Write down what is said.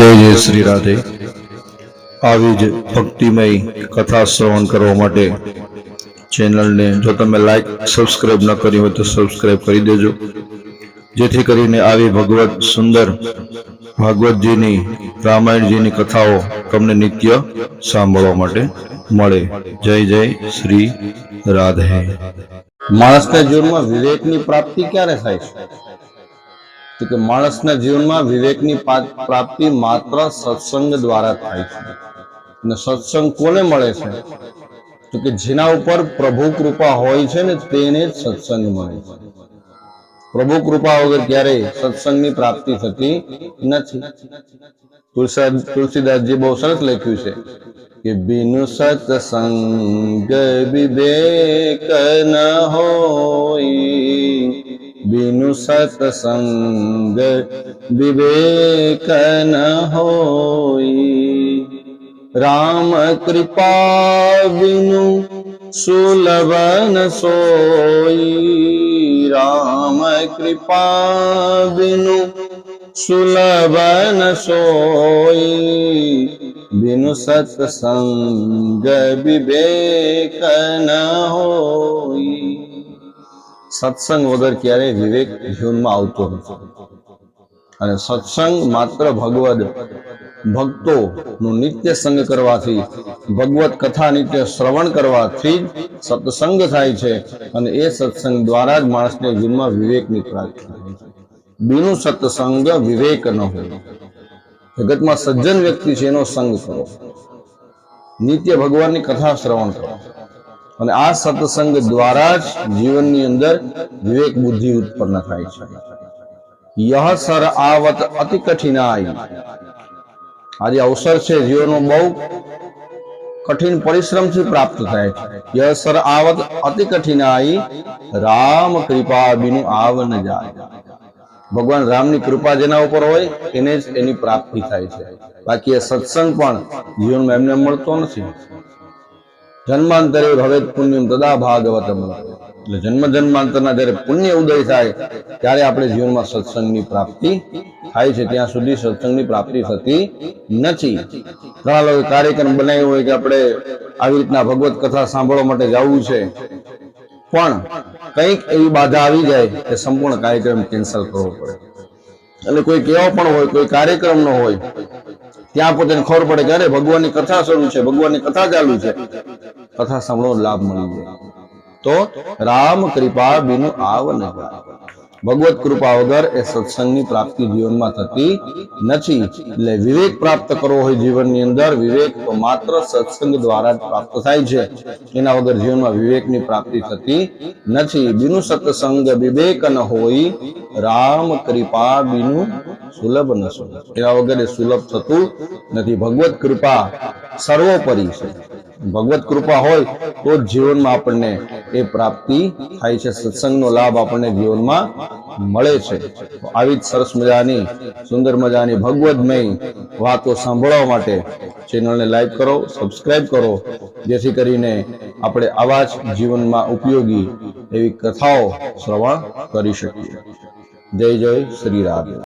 जय जय श्री राधे। આવી જ ભક્તિમય કથા શ્રવણ કરવા માટે ચેનલને જો તમે લાઈક સબસ્ક્રાઇબ ન કરી હોય તો સબસ્ક્રાઇબ કરી દેજો, જેથી કરીને આવી ભગવત સુંદર ભાગવતજીની રામાયણજીની કથાઓ તમને નિત્ય સાંભળવા માટે મળે। જય જય શ્રી રાધે। માણસના જીવનમાં વિવેકની પ્રાપ્તિ ક્યારે થાય છે? તો કે માણસના જીવનમાં વિવેકની પ્રાપ્તિ માત્ર સત્સંગ દ્વારા થાય છે। અને સત્સંગ કોને મળે છે? તો કે જેના ઉપર પ્રભુ કૃપા હોય છે ને તેને જ સત્સંગ મળે છે। પ્રભુ કૃપા વગર ક્યારેય સત્સંગની પ્રાપ્તિ થતી નથી। તુલસીદાસજી બહુ સરસ લખ્યું છે કે બિनु સત્સંગ વિવેક ન હોય, બિनु સત્સંગ વિવેક ન હોય, રામ કૃપા બિनु સુલભ ન સોઈ, રામ કૃપા બિनु સુલભ ન સોઈ, બિनु સત્સંગ વિવેક ન હોય। સત્સંગ વગર ક્યારેય વિવેક જીવનમાં આવતો નથી। અને સત્સંગ માત્ર ભક્તો નું નિત્ય સંગ કરવાથી, ભગવત કથા નિત્ય શ્રવણ કરવાથી જ સત્સંગ થાય છે। અને એ સત્સંગ દ્વારા જ માણસને જીવનમાં વિવેકની પ્રાપ્તિ થાય છે। બિनु સત્સંગ વિવેક ન હોય। જગતમાં સજ્જન વ્યક્તિ છે એનો સંગ કરો, નિત્ય ભગવાનની કથા શ્રવણ કરો, અને આ સત્સંગ દ્વારા જ જીવનની અંદર વિવેક બુદ્ધિ ઉત્પન્ન થાય છે। યહ સર આવત અતિ કઠિનાઈ, આજે અવસર છે જીવનમાં બહુ કઠિન પરિશ્રમથી પ્રાપ્ત થાય છે। યહ સર આવત અતિ કઠિનાઈ, રામ કૃપા બિनु આવ ન જાય। ભગવાન રામની કૃપા જેના ઉપર હોય એને જ એની પ્રાપ્તિ થાય છે। બાકી એ સત્સંગ પણ જીવનમાં એમને મળતો નથી। જન્માંતરે ભવેત પુણ્યમ તદા ભાગવતમ, એટલે જન્મ જન્માંતરના જયારે પુણ્ય ઉદય થાય ત્યારે આપણે જીવનમાં સત્સંગની પ્રાપ્તિ થાય છે। ત્યાં સુધી સત્સંગની પ્રાપ્તિ થતી નથી। ઘણા લોકો કાર્યક્રમ બનાવ્યો હોય કે આપણે આવી રીતના ભગવત કથા સાંભળવા માટે જવું છે, પણ કંઈક એવી બાધા આવી જાય કે સંપૂર્ણ કાર્યક્રમ કેન્સલ કરવો પડે। એટલે કોઈ કેવો પણ હોય, કોઈ કાર્યક્રમ ન હોય, ત્યાં પોતાને ખબર પડે કે અરે ભગવાનની કથા શરૂ છે, ભગવાનની કથા ચાલુ છે, કથા સાંભળવાનો લાભ મળી જાય। તો રામ કૃપા બિनु આવ ન જાય। ભગવત કૃપા વગર એ સત્સંગની પ્રાપ્તિ જીવનમાં થતી નથી। એટલે વિવેક પ્રાપ્ત કરવો હોય જીવનની અંદર, વિવેક તો માત્ર સત્સંગ દ્વારા જ પ્રાપ્ત થાય છે। એના વગર જીવનમાં વિવેકની પ્રાપ્તિ થતી નથી। બિनु સત્સંગ વિવેક ન હોય, રામ કૃપા બિनु સુલભ ન સોય, એના વગર એ સુલભ થતું નથી। ભગવત કૃપા સર્વોપરી છે। ભગવત કૃપા હોય તો જ જીવનમાં આપણને એ પ્રાપ્તિ થાય છે, સત્સંગનો લાભ આપણને જીવનમાં મળે છે। આવી જ સરસ મજાની, સુંદર મજાની ભગવતમય વાતો સાંભળવા માટે ચેનલને લાઈક કરો, સબસ્ક્રાઇબ કરો, જેથી કરીને આપણે આવા જ જીવનમાં ઉપયોગી એવી કથાઓ શ્રવણ કરી શકીએ। જય જય શ્રી રાધે।